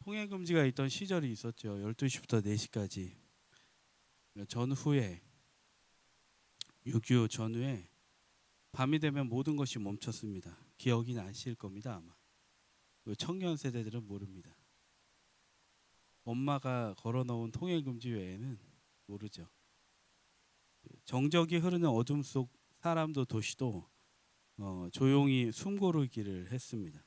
통행 금지가 있던 시절이 있었죠. 12시부터 4시까지. 전후에 6.25 전후에 밤이 되면 모든 것이 멈췄습니다. 기억이 나실 겁니다, 아마. 청년 세대들은 모릅니다. 엄마가 걸어놓은 통행 금지 외에는 모르죠. 정적이 흐르는 어둠 속 사람도 도시도 조용히 숨고르기를 했습니다.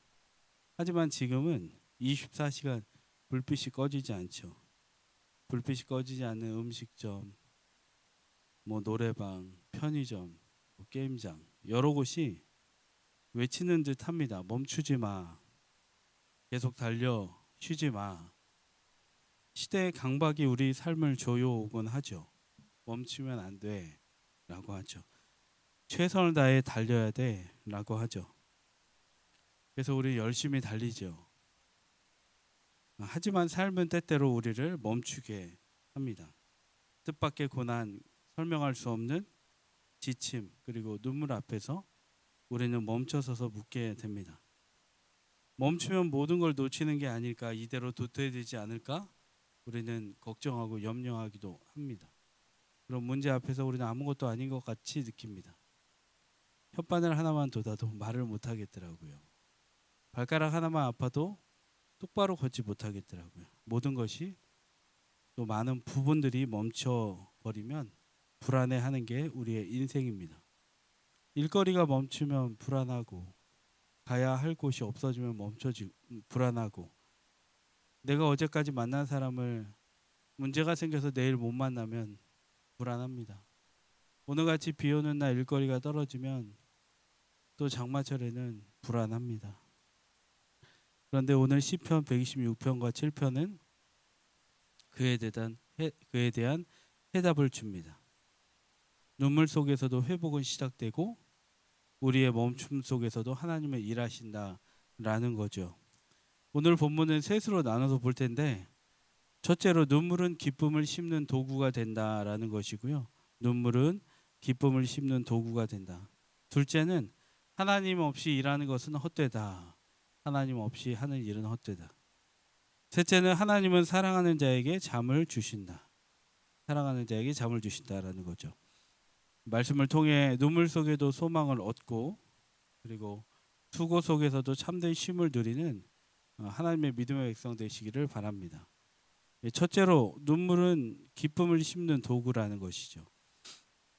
하지만 지금은 24시간 불빛이 꺼지지 않죠. 불빛이 꺼지지 않는 음식점, 노래방, 편의점, 게임장 여러 곳이 외치는 듯 합니다. 멈추지 마. 계속 달려. 쉬지 마. 시대의 강박이 우리 삶을 조여오곤 하죠. 멈추면 안 돼 라고 하죠. 최선을 다해 달려야 돼 라고 하죠. 그래서 우리 열심히 달리죠. 하지만 삶은 때때로 우리를 멈추게 합니다. 뜻밖의 고난, 설명할 수 없는 지침, 그리고 눈물 앞에서 우리는 멈춰서서 묻게 됩니다. 멈추면 모든 걸 놓치는 게 아닐까, 이대로 도태되지 되지 않을까 우리는 걱정하고 염려하기도 합니다. 그런 문제 앞에서 우리는 아무것도 아닌 것 같이 느낍니다. 혓바늘 하나만 돋아도 말을 못하겠더라고요. 발가락 하나만 아파도 똑바로 걷지 못하겠더라고요. 모든 것이, 또 많은 부분들이 멈춰버리면 불안해하는 게 우리의 인생입니다. 일거리가 멈추면 불안하고, 가야 할 곳이 없어지면 멈춰지고 불안하고, 내가 어제까지 만난 사람을 문제가 생겨서 내일 못 만나면 불안합니다. 오늘같이 비 오는 날 일거리가 떨어지면 또 장마철에는 불안합니다. 그런데 오늘 시편 126편과 7편은 그에 대한 해답을 줍니다. 눈물 속에서도 회복은 시작되고 우리의 멈춤 속에서도 하나님은 일하신다라는 거죠. 오늘 본문은 셋으로 나눠서 볼 텐데, 첫째로 눈물은 기쁨을 심는 도구가 된다라는 것이고요. 눈물은 기쁨을 심는 도구가 된다. 둘째는 하나님 없이 일하는 것은 헛되다. 하나님 없이 하는 일은 헛되다. 셋째는 하나님은 사랑하는 자에게 잠을 주신다. 사랑하는 자에게 잠을 주신다라는 거죠. 말씀을 통해 눈물 속에도 소망을 얻고, 그리고 수고 속에서도 참된 쉼을 누리는 하나님의 믿음의 백성 되시기를 바랍니다. 첫째로 눈물은 기쁨을 심는 도구라는 것이죠.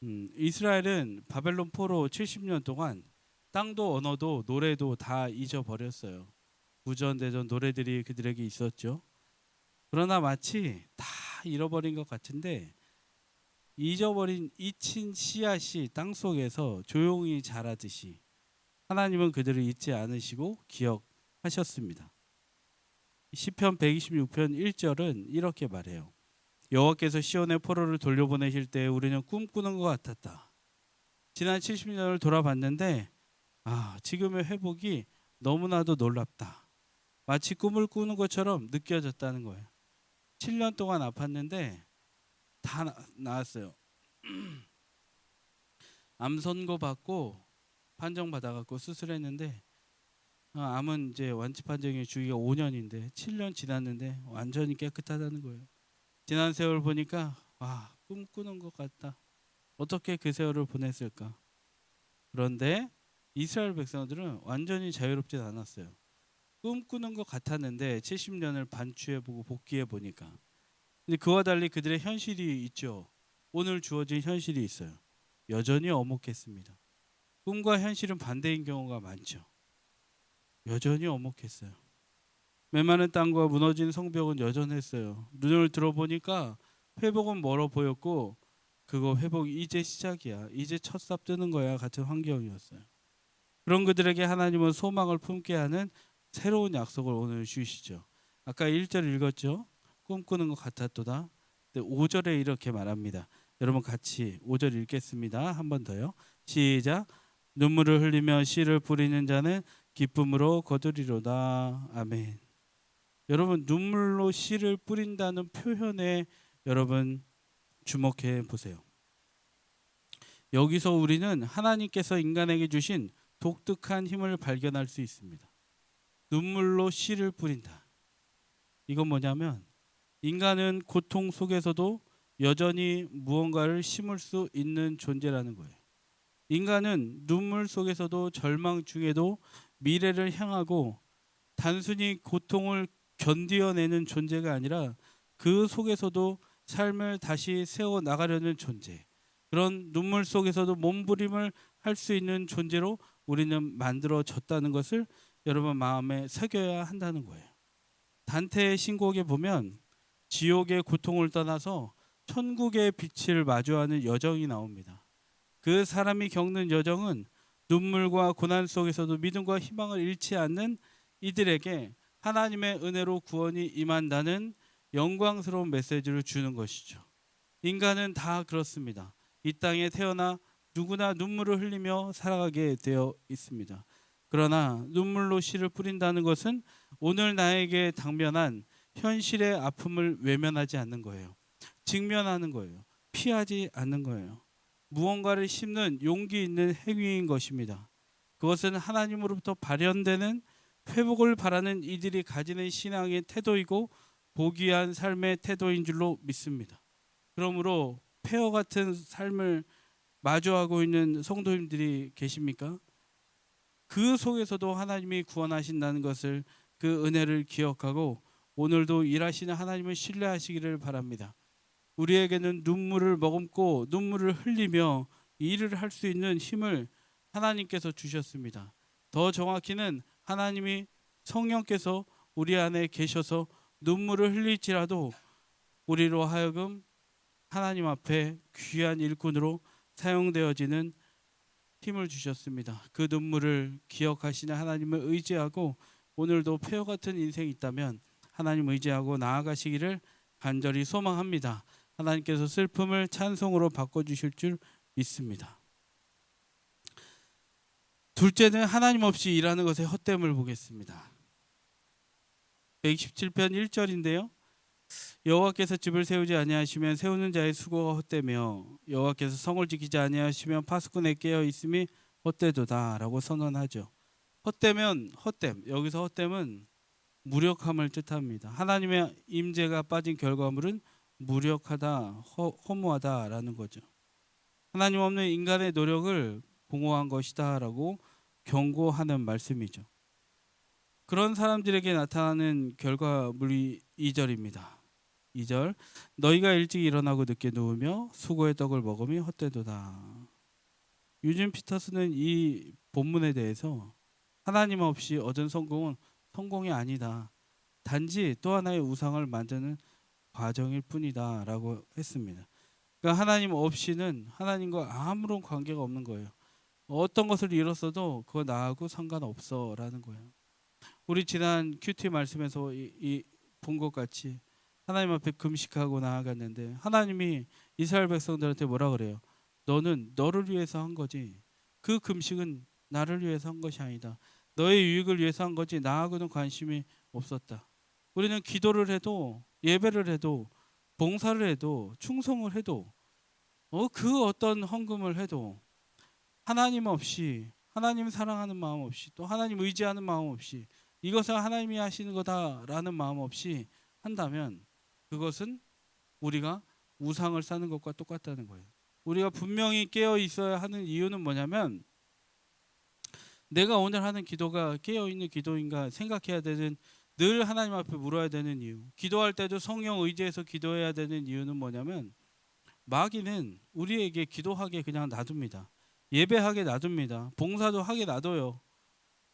이스라엘은 바벨론 포로 70년 동안 땅도 언어도 노래도 다 잊어버렸어요. 구전대전 노래들이 그들에게 있었죠. 그러나 마치 다 잃어버린 것 같은데, 잊힌 씨앗이 땅속에서 조용히 자라듯이 하나님은 그들을 잊지 않으시고 기억하셨습니다. 시편 126편 1절은 이렇게 말해요. 여호와께서 시온의 포로를 돌려보내실 때 우리는 꿈꾸는 것 같았다. 지난 70년을 돌아봤는데 지금의 회복이 너무나도 놀랍다. 마치 꿈을 꾸는 것처럼 느껴졌다는 거예요. 7년 동안 아팠는데 다 나았어요. 암 선고 받고 판정 받아갖고 수술했는데, 암은 이제 완치 판정의 주기가 5년인데 7년 지났는데 완전히 깨끗하다는 거예요. 지난 세월 보니까 꿈꾸는 것 같다. 어떻게 그 세월을 보냈을까? 그런데 이스라엘 백성들은 완전히 자유롭지 않았어요. 꿈꾸는 것 같았는데 70년을 반추해보고 복귀해보니까, 근데 그와 달리 그들의 현실이 있죠. 오늘 주어진 현실이 있어요. 여전히 어목했습니다. 꿈과 현실은 반대인 경우가 많죠. 여전히 어목했어요. 메마른 땅과 무너진 성벽은 여전했어요. 눈을 들어보니까 회복은 멀어 보였고, 그거 회복이 이제 시작이야, 이제 첫 삽 뜨는 거야 같은 환경이었어요. 그런 그들에게 하나님은 소망을 품게 하는 새로운 약속을 오늘 주시죠. 아까 1절 읽었죠. 꿈꾸는 것 같았도다. 5절에 이렇게 말합니다. 여러분 같이 5절 읽겠습니다. 한 번 더요. 시작. 눈물을 흘리며 씨를 뿌리는 자는 기쁨으로 거두리로다. 아멘. 여러분, 눈물로 씨를 뿌린다는 표현에 여러분 주목해 보세요. 여기서 우리는 하나님께서 인간에게 주신 독특한 힘을 발견할 수 있습니다. 눈물로 씨를 뿌린다. 이건 뭐냐면 인간은 고통 속에서도 여전히 무언가를 심을 수 있는 존재라는 거예요. 인간은 눈물 속에서도 절망 중에도 미래를 향하고 단순히 고통을 견디어내는 존재가 아니라 그 속에서도 삶을 다시 세워 나가려는 존재. 그런 눈물 속에서도 몸부림을 할 수 있는 존재로 우리는 만들어졌다는 것을 여러분 마음에 새겨야 한다는 거예요. 단테의 신곡에 보면 지옥의 고통을 떠나서 천국의 빛을 마주하는 여정이 나옵니다. 그 사람이 겪는 여정은 눈물과 고난 속에서도 믿음과 희망을 잃지 않는 이들에게 하나님의 은혜로 구원이 임한다는 영광스러운 메시지를 주는 것이죠. 인간은 다 그렇습니다. 이 땅에 태어나 누구나 눈물을 흘리며 살아가게 되어 있습니다. 그러나 눈물로 씨를 뿌린다는 것은 오늘 나에게 당면한 현실의 아픔을 외면하지 않는 거예요. 직면하는 거예요. 피하지 않는 거예요. 무언가를 심는 용기 있는 행위인 것입니다. 그것은 하나님으로부터 발현되는 회복을 바라는 이들이 가지는 신앙의 태도이고 보기한 삶의 태도인 줄로 믿습니다. 그러므로 폐허 같은 삶을 마주하고 있는 성도님들이 계십니까? 그 속에서도 하나님이 구원하신다는 것을, 그 은혜를 기억하고 오늘도 일하시는 하나님을 신뢰하시기를 바랍니다. 우리에게는 눈물을 머금고 눈물을 흘리며 일을 할 수 있는 힘을 하나님께서 주셨습니다. 더 정확히는 하나님이 성령께서 우리 안에 계셔서 눈물을 흘릴지라도 우리로 하여금 하나님 앞에 귀한 일꾼으로 사용되어지는 힘을 주셨습니다. 그 눈물을 기억하시는 하나님을 의지하고 오늘도 폐허 같은 인생이 있다면 하나님 의지하고 나아가시기를 간절히 소망합니다. 하나님께서 슬픔을 찬송으로 바꿔주실 줄 믿습니다. 둘째는 하나님 없이 일하는 것의 헛됨을 보겠습니다. 127편 1절인데요. 여호와께서 집을 세우지 아니하시면 세우는 자의 수고가 헛되며 여호와께서 성을 지키지 아니하시면 파수꾼의 깨어 있음이 헛되도다라고 선언하죠. 헛되면 헛됨, 여기서 헛됨은 무력함을 뜻합니다. 하나님의 임재가 빠진 결과물은 무력하다, 허무하다라는 거죠. 하나님 없는 인간의 노력을 공허한 것이다라고 경고하는 말씀이죠. 그런 사람들에게 나타나는 결과물이 2절입니다. 2절, 너희가 일찍 일어나고 늦게 누우며 수고의 떡을 먹음이 헛되도다. 유진 피터스는 이 본문에 대해서 하나님 없이 얻은 성공은 성공이 아니다. 단지 또 하나의 우상을 만드는 과정일 뿐이다 라고 했습니다. 그러니까 하나님 없이는 하나님과 아무런 관계가 없는 거예요. 어떤 것을 잃었어도 그거 나하고 상관없어 라는 거예요. 우리 지난 큐티 말씀에서 본 것 같이 하나님 앞에 금식하고 나아갔는데 하나님이 이스라엘 백성들한테 뭐라 그래요? 너는 너를 위해서 한 거지. 그 금식은 나를 위해서 한 것이 아니다. 너의 유익을 위해서 한 거지 나하고는 관심이 없었다. 우리는 기도를 해도 예배를 해도 봉사를 해도 충성을 해도 그 어떤 헌금을 해도 하나님 없이, 하나님 사랑하는 마음 없이, 또 하나님 의지하는 마음 없이, 이것은 하나님이 하시는 거다라는 마음 없이 한다면 그것은 우리가 우상을 쌓는 것과 똑같다는 거예요. 우리가 분명히 깨어 있어야 하는 이유는 뭐냐면 내가 오늘 하는 기도가 깨어 있는 기도인가 생각해야 되는, 늘 하나님 앞에 물어야 되는 이유. 기도할 때도 성령 의지해서 기도해야 되는 이유는 뭐냐면 마귀는 우리에게 기도하게 그냥 놔둡니다. 예배하게 놔둡니다. 봉사도 하게 놔둬요.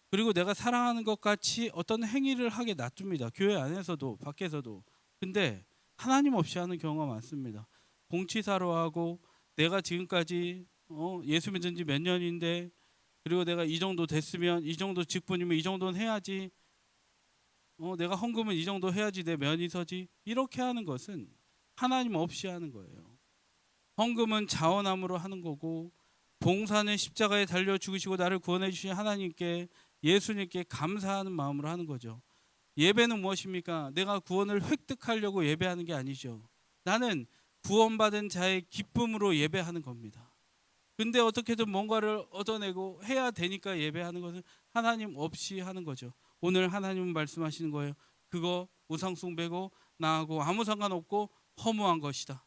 그리고 내가 사랑하는 것 같이 어떤 행위를 하게 놔둡니다. 교회 안에서도 밖에서도. 근데 하나님 없이 하는 경우가 많습니다. 공치사로 하고 내가 지금까지 예수 믿은 지 몇 년인데, 그리고 내가 이 정도 됐으면, 이 정도 직분이면 이 정도는 해야지, 내가 헌금은 이 정도 해야지 내 면이 서지, 이렇게 하는 것은 하나님 없이 하는 거예요. 헌금은 자원함으로 하는 거고, 봉사는 십자가에 달려 죽으시고 나를 구원해 주신 하나님께, 예수님께 감사하는 마음으로 하는 거죠. 예배는 무엇입니까? 내가 구원을 획득하려고 예배하는 게 아니죠. 나는 구원받은 자의 기쁨으로 예배하는 겁니다. 근데 어떻게든 뭔가를 얻어내고 해야 되니까 예배하는 것은 하나님 없이 하는 거죠. 오늘 하나님은 말씀하시는 거예요. 그거 우상 숭배고 나하고 아무 상관없고 허무한 것이다.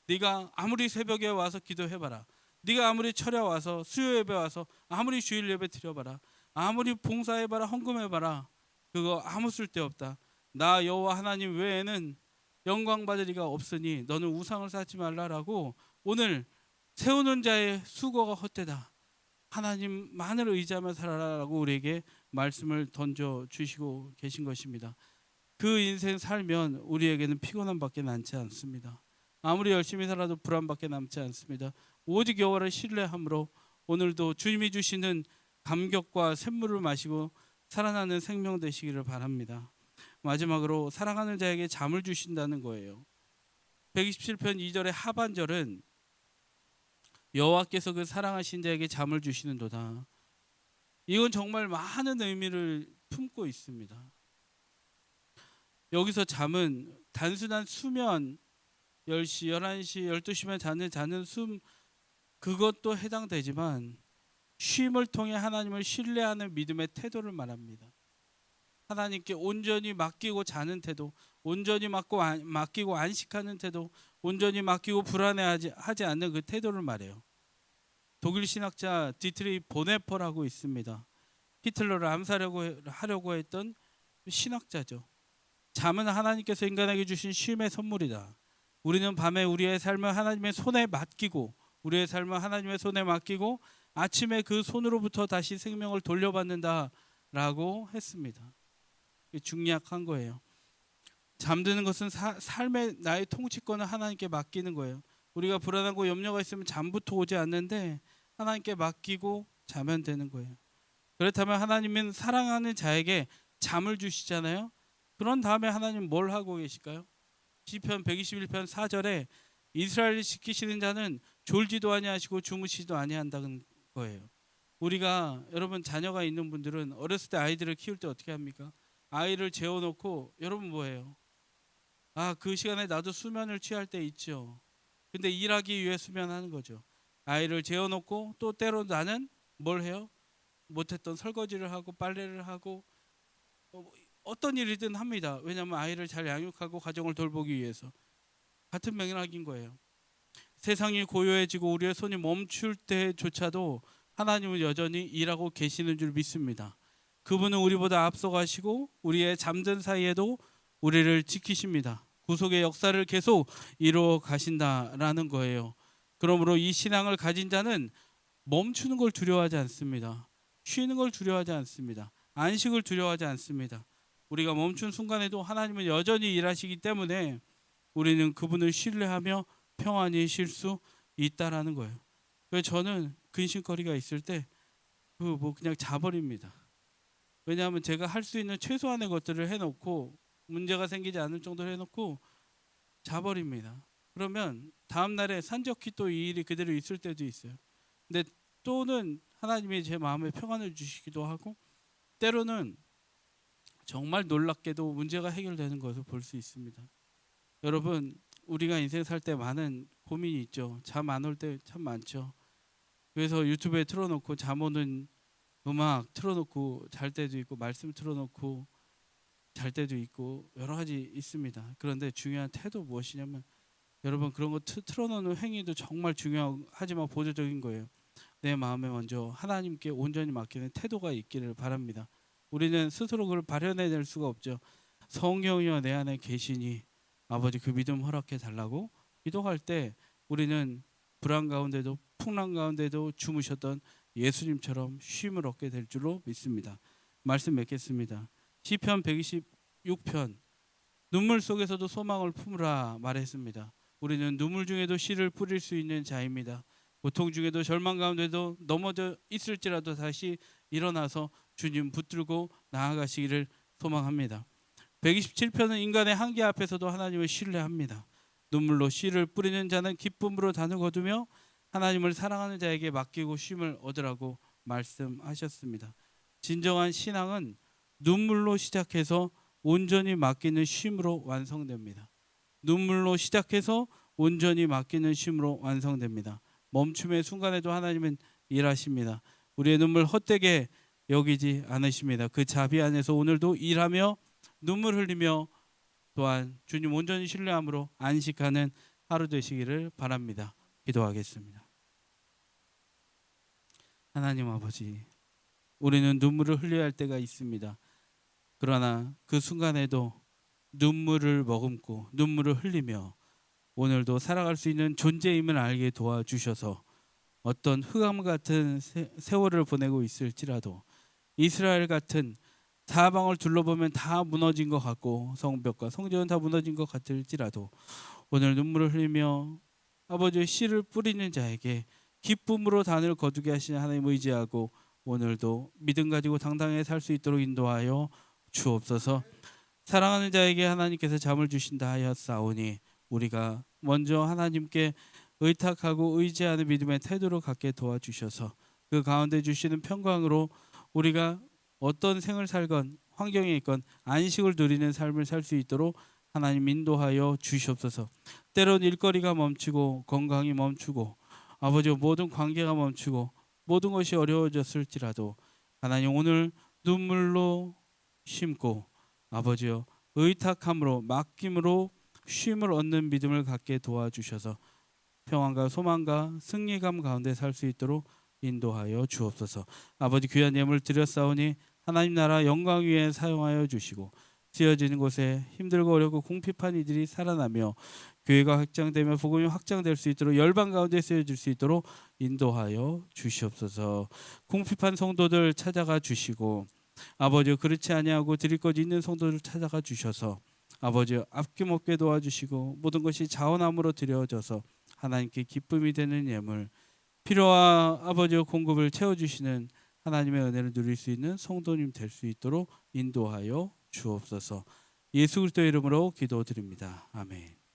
네가 아무리 새벽에 와서 기도해봐라. 네가 아무리 철야 와서 수요 예배 와서 아무리 주일 예배 드려봐라. 아무리 봉사해봐라 헌금해봐라. 그거 아무 쓸데없다. 나 여호와 하나님 외에는 영광 받을 이가 없으니 너는 우상을 쌓지 말라라고 오늘 세우는 자의 수고가 헛되다. 하나님만을 의지하며 살아라라고 우리에게 말씀을 던져 주시고 계신 것입니다. 그 인생 살면 우리에게는 피곤함밖에 남지 않습니다. 아무리 열심히 살아도 불안밖에 남지 않습니다. 오직 여호와를 신뢰함으로 오늘도 주님이 주시는 감격과 샘물을 마시고 살아나는 생명 되시기를 바랍니다. 마지막으로 사랑하는 자에게 잠을 주신다는 거예요. 127편 2절의 하반절은 여호와께서 그 사랑하신 자에게 잠을 주시는도다. 이건 정말 많은 의미를 품고 있습니다. 여기서 잠은 단순한 수면 10시, 11시, 12시면 자는 숨 그것도 해당되지만 쉼을 통해 하나님을 신뢰하는 믿음의 태도를 말합니다. 하나님께 온전히 맡기고 자는 태도, 온전히 맡기고 안식하는 태도, 온전히 맡기고 불안해하지 않는 그 태도를 말해요. 독일 신학자 디트리 보네퍼라고 있습니다. 히틀러를 암살하려고 했던 신학자죠. 잠은 하나님께서 인간에게 주신 쉼의 선물이다. 우리는 밤에 우리의 삶을 하나님의 손에 맡기고 우리의 삶을 하나님의 손에 맡기고 아침에 그 손으로부터 다시 생명을 돌려받는다라고 했습니다. 중약한 거예요. 잠드는 것은 삶의 나의 통치권을 하나님께 맡기는 거예요. 우리가 불안하고 염려가 있으면 잠부터 오지 않는데 하나님께 맡기고 자면 되는 거예요. 그렇다면 하나님은 사랑하는 자에게 잠을 주시잖아요. 그런 다음에 하나님 뭘 하고 계실까요? 시편 121편 4절에 이스라엘을 지키시는 자는 졸지도 아니하시고 주무시지도 아니한다는 거예요. 우리가 여러분 자녀가 있는 분들은 어렸을 때 아이들을 키울 때 어떻게 합니까? 아이를 재워놓고 여러분 뭐예요? 그 시간에 나도 수면을 취할 때 있죠. 근데 일하기 위해 수면하는 거죠. 아이를 재워놓고 또 때로 나는 뭘 해요? 못했던 설거지를 하고 빨래를 하고 어떤 일이든 합니다. 왜냐하면 아이를 잘 양육하고 가정을 돌보기 위해서. 같은 맥락인 거예요. 세상이 고요해지고 우리의 손이 멈출 때조차도 하나님은 여전히 일하고 계시는 줄 믿습니다. 그분은 우리보다 앞서가시고 우리의 잠든 사이에도 우리를 지키십니다. 구속의 역사를 계속 이루어 가신다라는 거예요. 그러므로 이 신앙을 가진 자는 멈추는 걸 두려워하지 않습니다. 쉬는 걸 두려워하지 않습니다. 안식을 두려워하지 않습니다. 우리가 멈춘 순간에도 하나님은 여전히 일하시기 때문에 우리는 그분을 신뢰하며 평안히 쉴 수 있다라는 거예요. 그래서 저는 근심거리가 있을 때 그냥 자버립니다. 왜냐하면 제가 할 수 있는 최소한의 것들을 해놓고 문제가 생기지 않을 정도로 해놓고 자버립니다. 그러면 다음 날에 산적히 또 이 일이 그대로 있을 때도 있어요. 근데 또는 하나님이 제 마음에 평안을 주시기도 하고 때로는 정말 놀랍게도 문제가 해결되는 것을 볼 수 있습니다. 여러분 우리가 인생 살 때 많은 고민이 있죠. 잠 안 올 때 참 많죠. 그래서 유튜브에 틀어놓고 잠 오는 음악 틀어놓고 잘 때도 있고 말씀 틀어놓고 잘 때도 있고 여러 가지 있습니다. 그런데 중요한 태도 무엇이냐면 여러분 그런 거 틀어놓는 행위도 정말 중요하지만 보조적인 거예요. 내 마음에 먼저 하나님께 온전히 맡기는 태도가 있기를 바랍니다. 우리는 스스로 그걸 발현해낼 수가 없죠. 성령이여 내 안에 계시니 아버지 그 믿음 허락해 달라고 기도할 때 우리는 불안 가운데도 풍랑 가운데도 주무셨던 예수님처럼 쉼을 얻게 될 줄로 믿습니다. 말씀 맺겠습니다. 시편 126편 눈물 속에서도 소망을 품으라 말했습니다. 우리는 눈물 중에도 씨를 뿌릴 수 있는 자입니다. 고통 중에도 절망 가운데도 넘어져 있을지라도 다시 일어나서 주님 붙들고 나아가시기를 소망합니다. 127편은 인간의 한계 앞에서도 하나님을 신뢰합니다. 눈물로 씨를 뿌리는 자는 기쁨으로 단을 거두며 하나님을 사랑하는 자에게 맡기고 쉼을 얻으라고 말씀하셨습니다. 진정한 신앙은 눈물로 시작해서 온전히 맡기는 쉼으로 완성됩니다. 눈물로 시작해서 온전히 맡기는 쉼으로 완성됩니다. 멈춤의 순간에도 하나님은 일하십니다. 우리의 눈물 헛되게 여기지 않으십니다. 그 자비 안에서 오늘도 일하며 눈물 흘리며 또한 주님 온전히 신뢰함으로 안식하는 하루 되시기를 바랍니다. 기도하겠습니다. 하나님 아버지, 우리는 눈물을 흘려야 할 때가 있습니다. 그러나 그 순간에도 눈물을 머금고 눈물을 흘리며 오늘도 살아갈 수 있는 존재임을 알게 도와주셔서 어떤 흑암 같은 세월을 보내고 있을지라도 이스라엘 같은 사방을 둘러보면 다 무너진 것 같고 성벽과 성전은 다 무너진 것 같을지라도 오늘 눈물을 흘리며 아버지의 씨를 뿌리는 자에게 기쁨으로 단을 거두게 하시는 하나님 의지하고 오늘도 믿음 가지고 당당하게 살 수 있도록 인도하여 주옵소서. 사랑하는 자에게 하나님께서 잠을 주신다 하였사오니 우리가 먼저 하나님께 의탁하고 의지하는 믿음의 태도를 갖게 도와주셔서 그 가운데 주시는 평강으로 우리가 어떤 생을 살건 환경에 있건 안식을 누리는 삶을 살 수 있도록 하나님 인도하여 주시옵소서. 때론 일거리가 멈추고 건강이 멈추고 아버지 모든 관계가 멈추고 모든 것이 어려워졌을지라도 하나님 오늘 눈물로 심고 아버지여 의탁함으로 맡김으로 쉼을 얻는 믿음을 갖게 도와주셔서 평안과 소망과 승리감 가운데 살 수 있도록 인도하여 주옵소서. 아버지 귀한 예물 드렸사오니 하나님 나라 영광 위에 사용하여 주시고 쓰여지는 곳에 힘들고 어렵고 궁핍한 이들이 살아나며 교회가 확장되며 복음이 확장될 수 있도록 열방 가운데 쓰여질 수 있도록 인도하여 주시옵소서. 궁핍한 성도들 찾아가 주시고 아버지 그렇지 아니하고 드릴 것 있는 성도들 찾아가 주셔서 아버지 아낌없게 도와주시고 모든 것이 자원함으로 드려져서 하나님께 기쁨이 되는 예물 필요와 아버지의 공급을 채워주시는 하나님의 은혜를 누릴 수 있는 성도님 될 수 있도록 인도하여 주옵소서. 예수 그리스도의 이름으로 기도드립니다. 아멘.